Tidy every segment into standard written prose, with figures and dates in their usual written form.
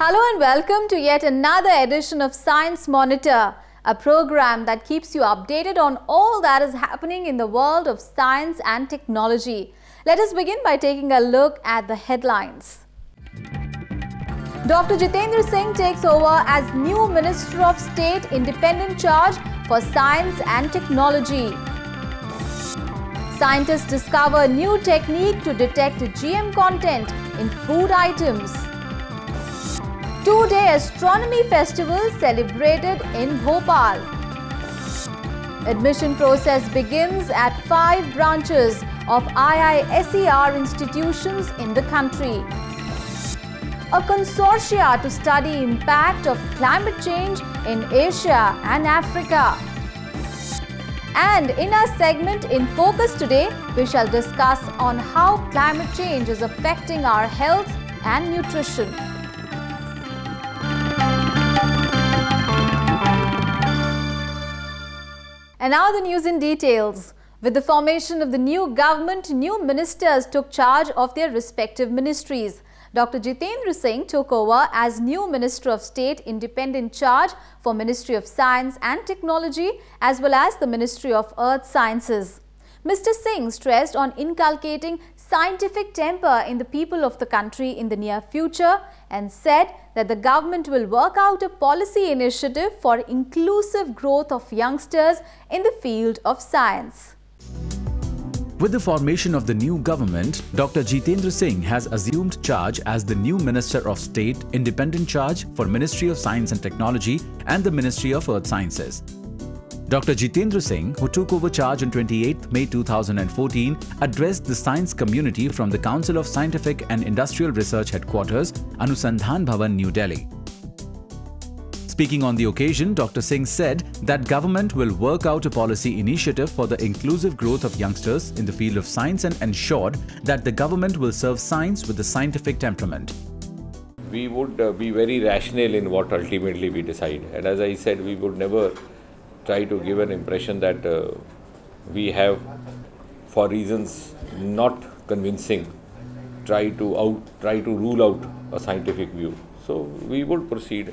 Hello and welcome to yet another edition of Science Monitor, a program that keeps you updated on all that is happening in the world of science and technology. Let us begin by taking a look at the headlines. Dr. Jitendra Singh takes over as new Minister of State independent charge for science and technology. Scientists discover new technique to detect GM content in food items. Two-day astronomy festival celebrated in Bhopal. Admission process begins at 5 branches of IISER institutions in the country. A consortia to study impact of climate change in Asia and Africa. And in our segment In Focus today, we shall discuss on how climate change is affecting our health and nutrition. And now the news in details. With the formation of the new government, new ministers took charge of their respective ministries. Dr. Jitendra Singh took over as new Minister of State independent charge for Ministry of Science and Technology as well as the Ministry of Earth Sciences. Mr. Singh stressed on inculcating scientific temper in the people of the country in the near future and said that the government will work out a policy initiative for inclusive growth of youngsters in the field of science. With the formation of the new government, Dr. Jitendra Singh has assumed charge as the new Minister of State independent charge for Ministry of Science and Technology and the Ministry of Earth Sciences. Dr. Jitendra Singh, who took over charge on 28 May 2014, addressed the science community from the Council of Scientific and Industrial Research Headquarters, Anusandhan Bhavan, New Delhi. Speaking on the occasion, Dr. Singh said that government will work out a policy initiative for the inclusive growth of youngsters in the field of science and ensured that the government will serve science with a scientific temperament. We would be very rational in what ultimately we decide. And as I said, we would never try to give an impression that we have, for reasons not convincing, try to rule out a scientific view. So we would proceed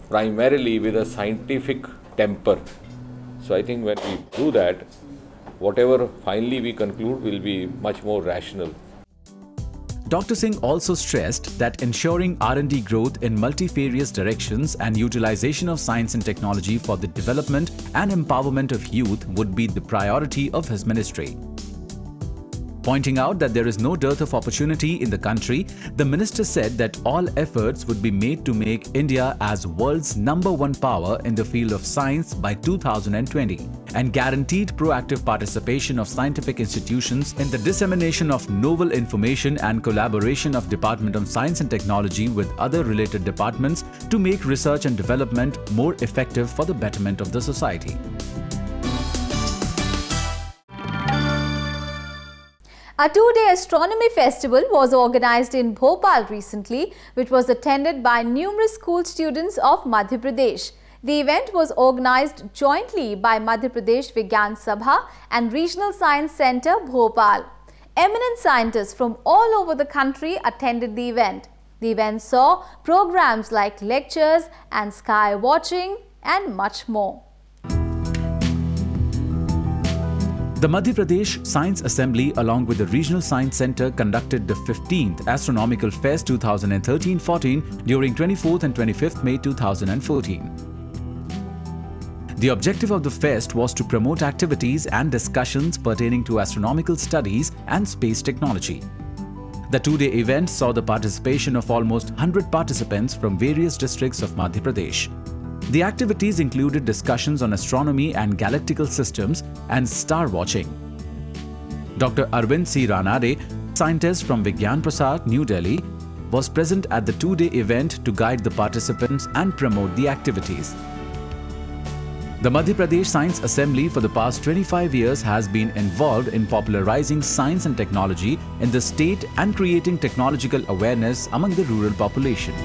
primarily with a scientific temper. So I think when we do that, whatever finally we conclude will be much more rational. Dr. Singh also stressed that ensuring R&D growth in multifarious directions and utilization of science and technology for the development and empowerment of youth would be the priority of his ministry. Pointing out that there is no dearth of opportunity in the country, the minister said that all efforts would be made to make India as world's #1 power in the field of science by 2020 and guaranteed proactive participation of scientific institutions in the dissemination of novel information and collaboration of Department of Science and Technology with other related departments to make research and development more effective for the betterment of the society. A two-day astronomy festival was organized in Bhopal recently, which was attended by numerous school students of Madhya Pradesh. The event was organized jointly by Madhya Pradesh Vigyan Sabha and Regional Science Centre, Bhopal. Eminent scientists from all over the country attended the event. The event saw programs like lectures and sky watching and much more. The Madhya Pradesh Science Assembly along with the Regional Science Centre conducted the 15th Astronomical Fest 2013-14 during 24th and 25th May 2014. The objective of the fest was to promote activities and discussions pertaining to astronomical studies and space technology. The two-day event saw the participation of almost 100 participants from various districts of Madhya Pradesh. The activities included discussions on astronomy and galactical systems and star watching. Dr. Arvind C. Ranade, scientist from Vigyan Prasad, New Delhi, was present at the two-day event to guide the participants and promote the activities. The Madhya Pradesh Science Assembly for the past 25 years has been involved in popularizing science and technology in the state and creating technological awareness among the rural population.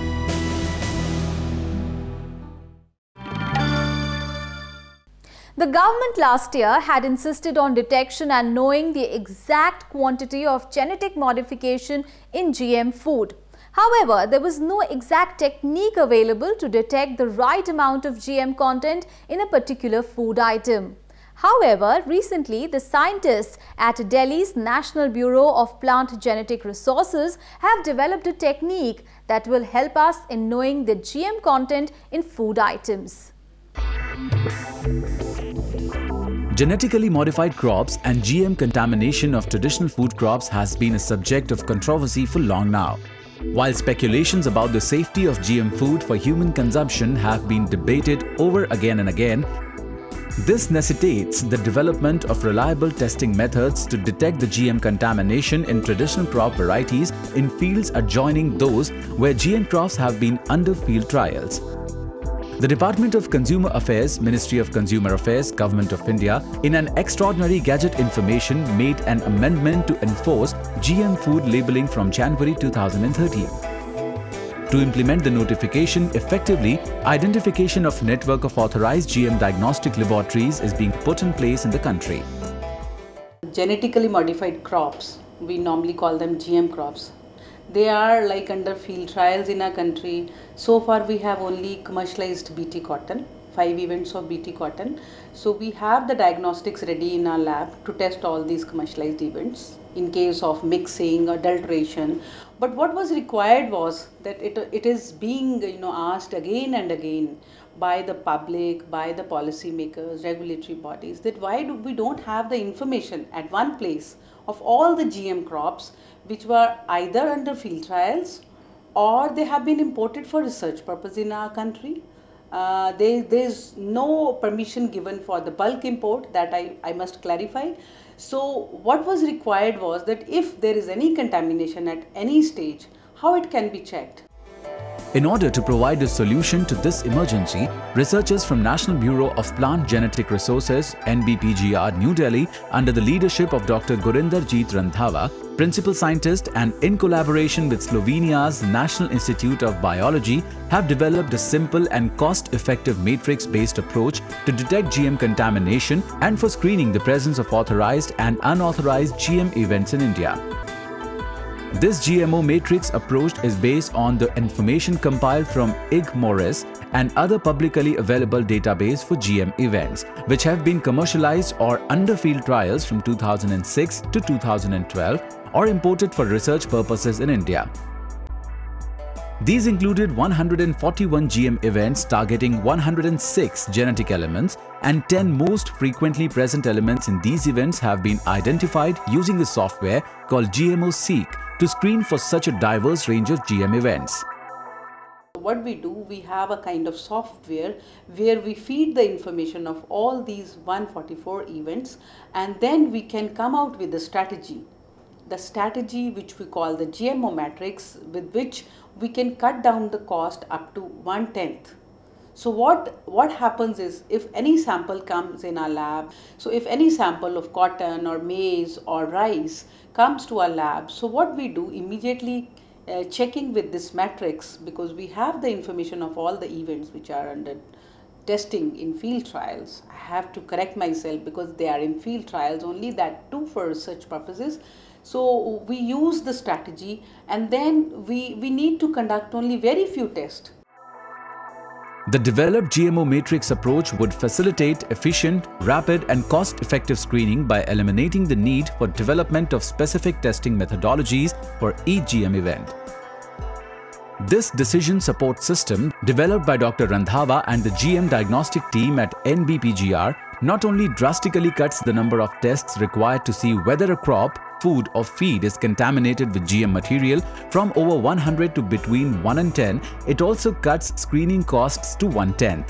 The government last year had insisted on detection and knowing the exact quantity of genetic modification in GM food. However, there was no exact technique available to detect the right amount of GM content in a particular food item. However, recently the scientists at Delhi's National Bureau of Plant Genetic Resources have developed a technique that will help us in knowing the GM content in food items. Genetically modified crops and GM contamination of traditional food crops has been a subject of controversy for long now. While speculations about the safety of GM food for human consumption have been debated over again and again, this necessitates the development of reliable testing methods to detect the GM contamination in traditional crop varieties in fields adjoining those where GM crops have been under field trials. The Department of Consumer Affairs, Ministry of Consumer Affairs, Government of India, in an extraordinary gadget information made an amendment to enforce GM food labelling from January 2013. To implement the notification effectively, identification of network of authorized GM diagnostic laboratories is being put in place in the country. Genetically modified crops, we normally call them GM crops. They are like under field trials in our country. So far we have only commercialized BT cotton, 5 events of BT cotton. So we have the diagnostics ready in our lab to test all these commercialized events in case of mixing, adulteration. But what was required was that it is being asked again and again by the public, by the policy makers, regulatory bodies, that why we don't have the information at one place of all the GM crops which were either under field trials or they have been imported for research purpose in our country. There's no permission given for the bulk import, that I must clarify. So what was required was that if there is any contamination at any stage, how it can be checked. In order to provide a solution to this emergency, researchers from National Bureau of Plant Genetic Resources (NBPGR) New Delhi, under the leadership of Dr. Gurinderjeet Randhawa, Principal Scientist, and in collaboration with Slovenia's National Institute of Biology, have developed a simple and cost-effective matrix-based approach to detect GM contamination and for screening the presence of authorized and unauthorized GM events in India. This GMO matrix approach is based on the information compiled from Ig Morris and other publicly available database for GM events, which have been commercialized or under field trials from 2006 to 2012 or imported for research purposes in India. These included 141 GM events targeting 106 genetic elements, and 10 most frequently present elements in these events have been identified using the software called GMO-Seek to screen for such a diverse range of GM events. What we do, we have a kind of software where we feed the information of all these 144 events, and then we can come out with a strategy. The strategy which we call the GMO matrix, with which we can cut down the cost up to 1/10. So what happens is, if any sample comes in our lab, so if any sample of cotton or maize or rice comes to our lab, so what we do immediately, checking with this matrix, because we have the information of all the events which are under testing in field trials. I have to correct myself because they are in field trials only, that too for research purposes. So we use the strategy, and then we need to conduct only very few tests. The developed GMO matrix approach would facilitate efficient, rapid and cost-effective screening by eliminating the need for development of specific testing methodologies for each GM event. This decision support system, developed by Dr. Randhawa and the GM diagnostic team at NBPGR, not only drastically cuts the number of tests required to see whether a crop, food or feed is contaminated with GM material from over 100 to between 1 and 10, it also cuts screening costs to 1/10.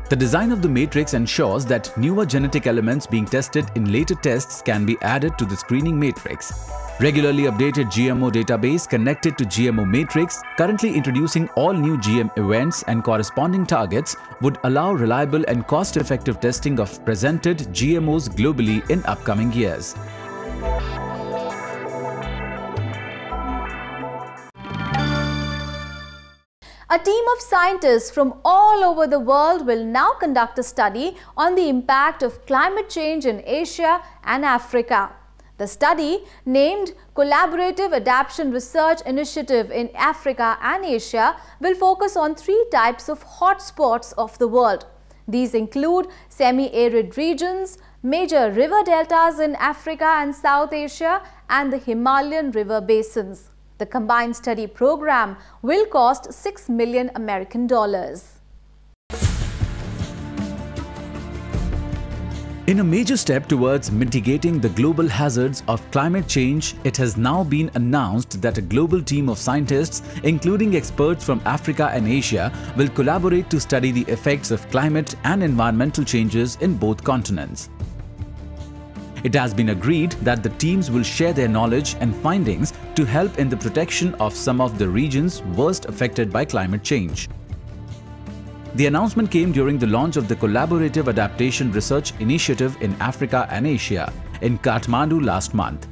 The design of the matrix ensures that newer genetic elements being tested in later tests can be added to the screening matrix. Regularly updated GMO database connected to GMO matrix, currently introducing all new GM events and corresponding targets, would allow reliable and cost-effective testing of presented GMOs globally in upcoming years. A team of scientists from all over the world will now conduct a study on the impact of climate change in Asia and Africa. The study, named Collaborative Adaptation Research Initiative in Africa and Asia, will focus on 3 types of hotspots of the world. These include semi-arid regions, major river deltas in Africa and South Asia, and the Himalayan river basins. The combined study program will cost $6 million American. In a major step towards mitigating the global hazards of climate change, it has now been announced that a global team of scientists, including experts from Africa and Asia, will collaborate to study the effects of climate and environmental changes in both continents. It has been agreed that the teams will share their knowledge and findings to help in the protection of some of the regions worst affected by climate change. The announcement came during the launch of the Collaborative Adaptation Research Initiative in Africa and Asia in Kathmandu last month.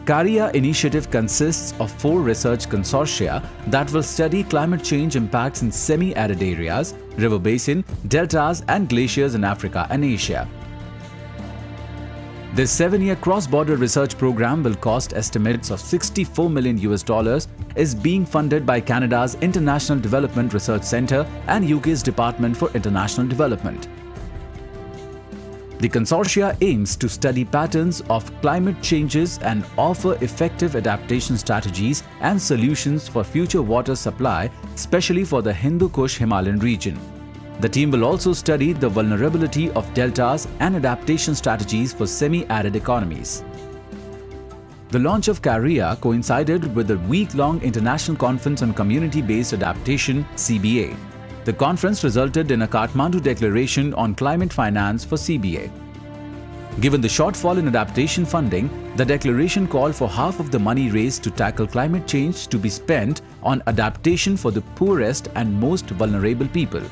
CARIA initiative consists of 4 research consortia that will study climate change impacts in semi-arid areas, river basin, deltas and glaciers in Africa and Asia. This 7-year cross-border research program will cost estimates of $64 million is being funded by Canada's International Development Research Centre and UK's Department for International Development. The consortia aims to study patterns of climate changes and offer effective adaptation strategies and solutions for future water supply, especially for the Hindu Kush Himalayan region. The team will also study the vulnerability of deltas and adaptation strategies for semi-arid economies. The launch of CARIA coincided with the week-long International Conference on Community-Based Adaptation (CBA). The conference resulted in a Kathmandu Declaration on Climate Finance for CBA. Given the shortfall in adaptation funding, the declaration called for half of the money raised to tackle climate change to be spent on adaptation for the poorest and most vulnerable people.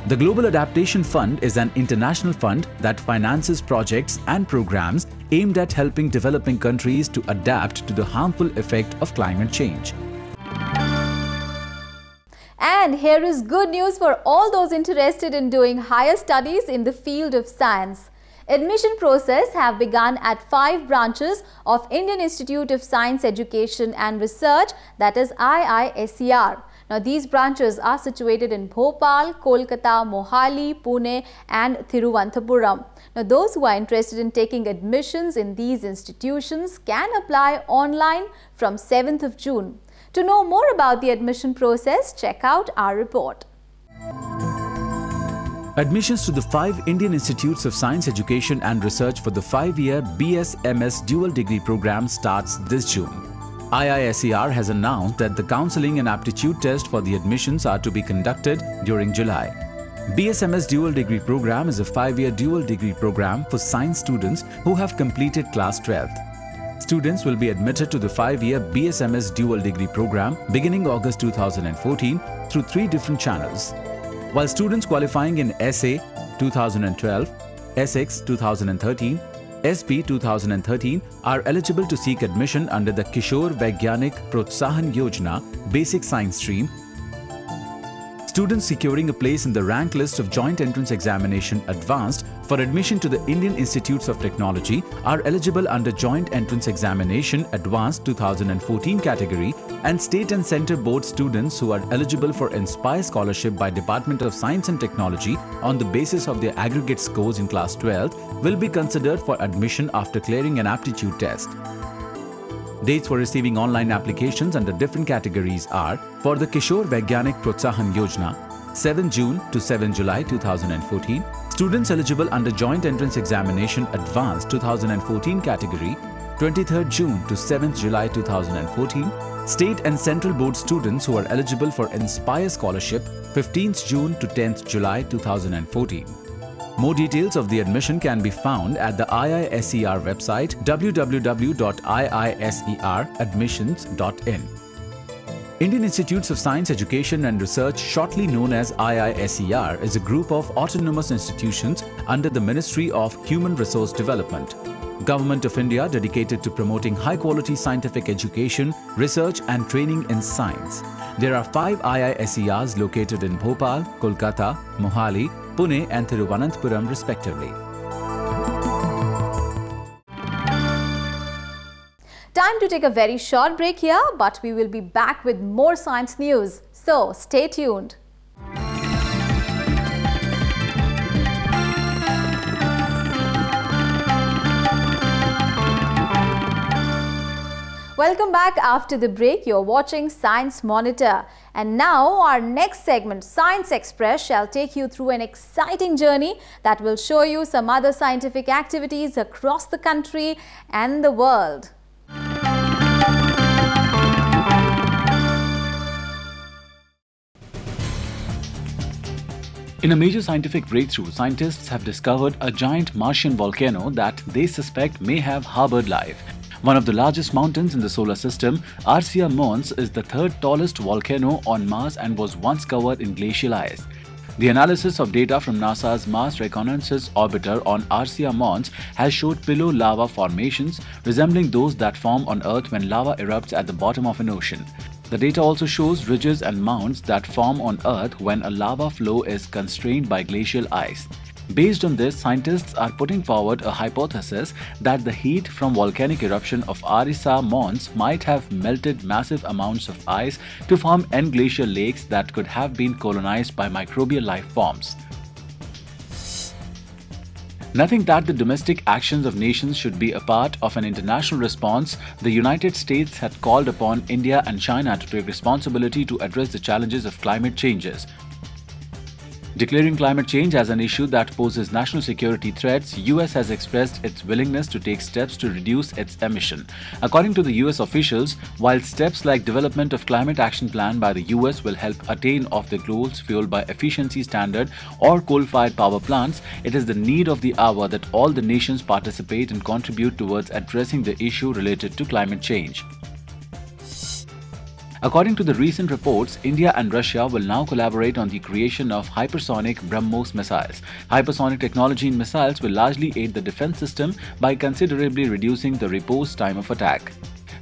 The Global Adaptation Fund is an international fund that finances projects and programs aimed at helping developing countries to adapt to the harmful effect of climate change. And here is good news for all those interested in doing higher studies in the field of science. Admission process have begun at 5 branches of Indian Institute of Science Education and Research, that is IISER. Now, these branches are situated in Bhopal, Kolkata, Mohali, Pune and Thiruvananthapuram. Now, those who are interested in taking admissions in these institutions can apply online from 7th of June. To know more about the admission process, check out our report. Admissions to the 5 Indian Institutes of Science Education and Research for the 5-year BS-MS dual degree program starts this June. IISER has announced that the counselling and aptitude test for the admissions are to be conducted during July. BS-MS dual degree program is a 5-year dual degree program for science students who have completed class 12th. Students will be admitted to the 5-year BS-MS dual degree program beginning August 2014 through 3 different channels. While students qualifying in SA 2012, SX 2013, SP 2013 are eligible to seek admission under the Kishore Vaigyanik Protsahan Yojana Basic Science Stream. Students securing a place in the rank list of Joint Entrance Examination Advanced for admission to the Indian Institutes of Technology are eligible under Joint Entrance Examination Advanced 2014 category, and State and Centre Board students who are eligible for Inspire Scholarship by Department of Science and Technology on the basis of their aggregate scores in class 12 will be considered for admission after clearing an aptitude test. Dates for receiving online applications under different categories are: for the Kishore Vaigyanik Protsahan Yojana, 7 June to 7 July 2014. Students eligible under Joint Entrance Examination Advanced 2014 category, 23rd June to 7th July 2014. State and Central Board students who are eligible for Inspire Scholarship, 15th June to 10th July 2014. More details of the admission can be found at the IISER website www.iiseradmissions.in. Indian Institutes of Science Education and Research, shortly known as IISER, is a group of autonomous institutions under the Ministry of Human Resource Development. Government of India dedicated to promoting high-quality scientific education, research and training in science. There are 5 IISERs located in Bhopal, Kolkata, Mohali, Pune and Thiruvananthapuram respectively. Time to take a very short break here, but we will be back with more science news. So stay tuned. Welcome back after the break. You're watching Science Monitor. And now our next segment, Science Express, shall take you through an exciting journey that will show you some other scientific activities across the country and the world. In a major scientific breakthrough, scientists have discovered a giant Martian volcano that they suspect may have harbored life. One of the largest mountains in the solar system, Arsia Mons, is the third tallest volcano on Mars and was once covered in glacial ice. The analysis of data from NASA's Mars Reconnaissance Orbiter on Arsia Mons has showed pillow lava formations resembling those that form on Earth when lava erupts at the bottom of an ocean. The data also shows ridges and mounds that form on Earth when a lava flow is constrained by glacial ice. Based on this, scientists are putting forward a hypothesis that the heat from volcanic eruption of Arsia Mons might have melted massive amounts of ice to form end glacial lakes that could have been colonized by microbial life forms. Nothing that the domestic actions of nations should be a part of an international response, the United States had called upon India and China to take responsibility to address the challenges of climate changes. Declaring climate change as an issue that poses national security threats, US has expressed its willingness to take steps to reduce its emission. According to the US officials, while steps like development of climate action plan by the US will help attain of the goals fueled by efficiency standard or coal-fired power plants, it is the need of the hour that all the nations participate and contribute towards addressing the issue related to climate change. According to the recent reports, India and Russia will now collaborate on the creation of hypersonic BrahMos missiles. Hypersonic technology in missiles will largely aid the defense system by considerably reducing the repose time of attack.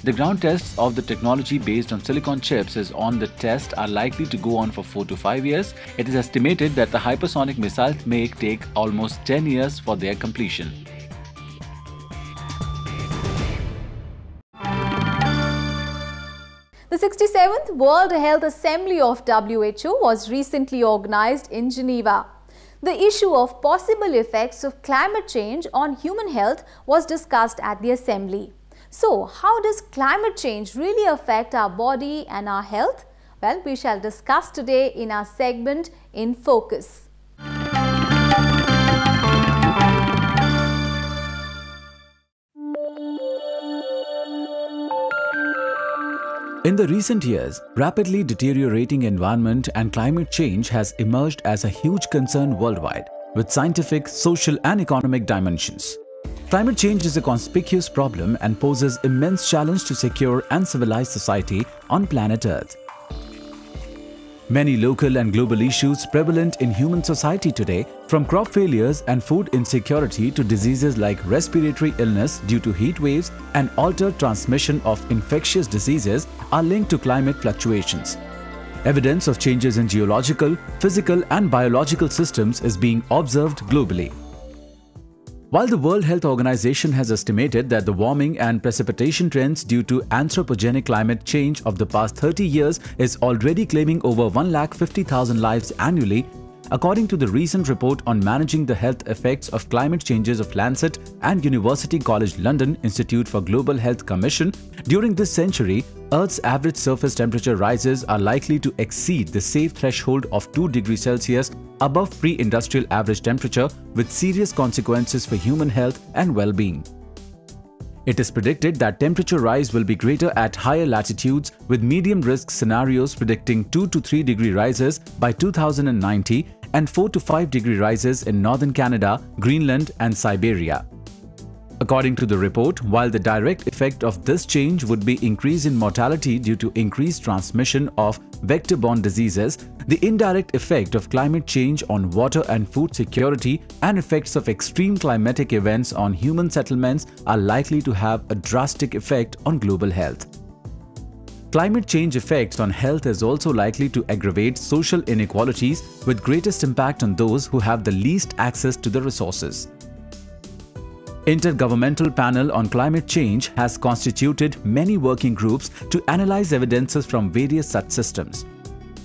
The ground tests of the technology based on silicon chips is on the test are likely to go on for 4 to 5 years. It is estimated that the hypersonic missiles may take almost 10 years for their completion. The 67th World Health Assembly of WHO was recently organized in Geneva. The issue of possible effects of climate change on human health was discussed at the assembly. So, how does climate change really affect our body and our health? Well, we shall discuss today in our segment In Focus. In the recent years, rapidly deteriorating environment and climate change has emerged as a huge concern worldwide, with scientific, social and economic dimensions. Climate change is a conspicuous problem and poses immense challenge to secure and civilized society on planet Earth. Many local and global issues prevalent in human society today, from crop failures and food insecurity to diseases like respiratory illness due to heat waves and altered transmission of infectious diseases, are linked to climate fluctuations. Evidence of changes in geological, physical and biological systems is being observed globally. While the World Health Organization has estimated that the warming and precipitation trends due to anthropogenic climate change of the past 30 years is already claiming over 150,000 lives annually, according to the recent report on managing the health effects of climate changes of Lancet and University College London Institute for Global Health Commission, during this century, Earth's average surface temperature rises are likely to exceed the safe threshold of 2 degrees Celsius above pre-industrial average temperature, with serious consequences for human health and well-being. It is predicted that temperature rise will be greater at higher latitudes, with medium risk scenarios predicting 2 to 3 degree rises by 2090 and 4 to 5 degree rises in northern Canada, Greenland and Siberia. According to the report, while the direct effect of this change would be increase in mortality due to increased transmission of vector-borne diseases, the indirect effect of climate change on water and food security and effects of extreme climatic events on human settlements are likely to have a drastic effect on global health. Climate change effects on health is also likely to aggravate social inequalities, with greatest impact on those who have the least access to the resources. Intergovernmental Panel on Climate Change has constituted many working groups to analyze evidences from various such systems.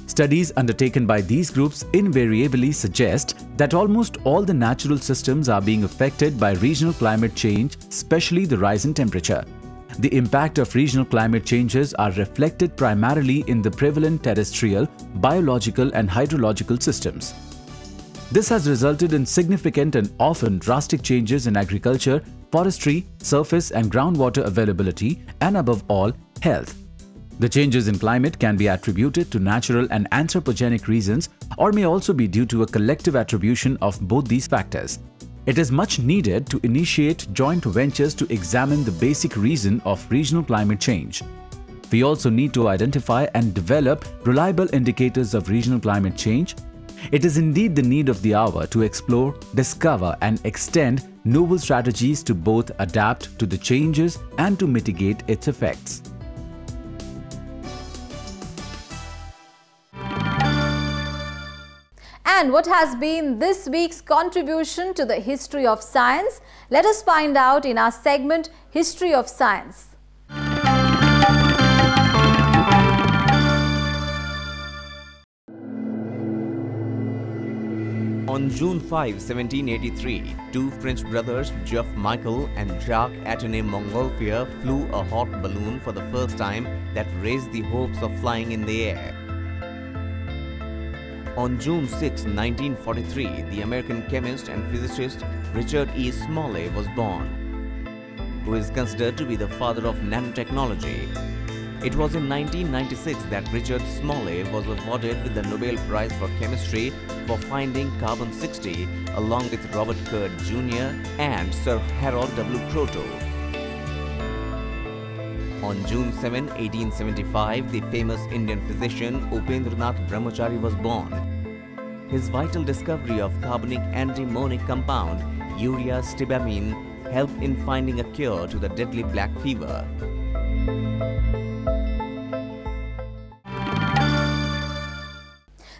Studies undertaken by these groups invariably suggest that almost all the natural systems are being affected by regional climate change, especially the rise in temperature. The impact of regional climate changes are reflected primarily in the prevalent terrestrial, biological and hydrological systems. This has resulted in significant and often drastic changes in agriculture, forestry, surface and groundwater availability, and above all, health. The changes in climate can be attributed to natural and anthropogenic reasons or may also be due to a collective attribution of both these factors. It is much needed to initiate joint ventures to examine the basic reason of regional climate change. We also need to identify and develop reliable indicators of regional climate change. It is indeed the need of the hour to explore, discover and extend novel strategies to both adapt to the changes and to mitigate its effects. And what has been this week's contribution to the history of science? Let us find out in our segment History of Science. On June 5, 1783, two French brothers, Geoff Michael and Jacques Atene Montgolfier, flew a hot balloon for the first time that raised the hopes of flying in the air. On June 6, 1943, the American chemist and physicist Richard E. Smalley was born, who is considered to be the father of nanotechnology. It was in 1996 that Richard Smalley was awarded with the Nobel Prize for Chemistry for finding carbon-60 along with Robert Curd Jr. and Sir Harold W. Kroto. On June 7, 1875, the famous Indian physician Upendranath Brahmachari was born. His vital discovery of carbonic antimonic compound, urea stibamine, helped in finding a cure to the deadly black fever.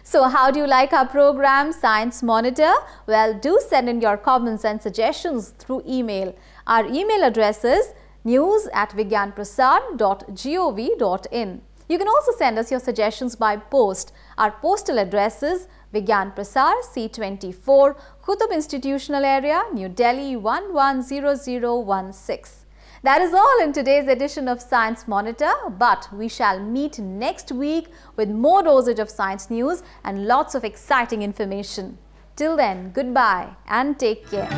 So how do you like our program Science Monitor? Well, do send in your comments and suggestions through email. Our email address is news@vigyanprasad.gov.in. You can also send us your suggestions by post. Our postal address is Vigyan Prasar, C24, Qutub Institutional Area, New Delhi 110016. That is all in today's edition of Science Monitor, but we shall meet next week with more dosage of science news and lots of exciting information. Till then, goodbye and take care.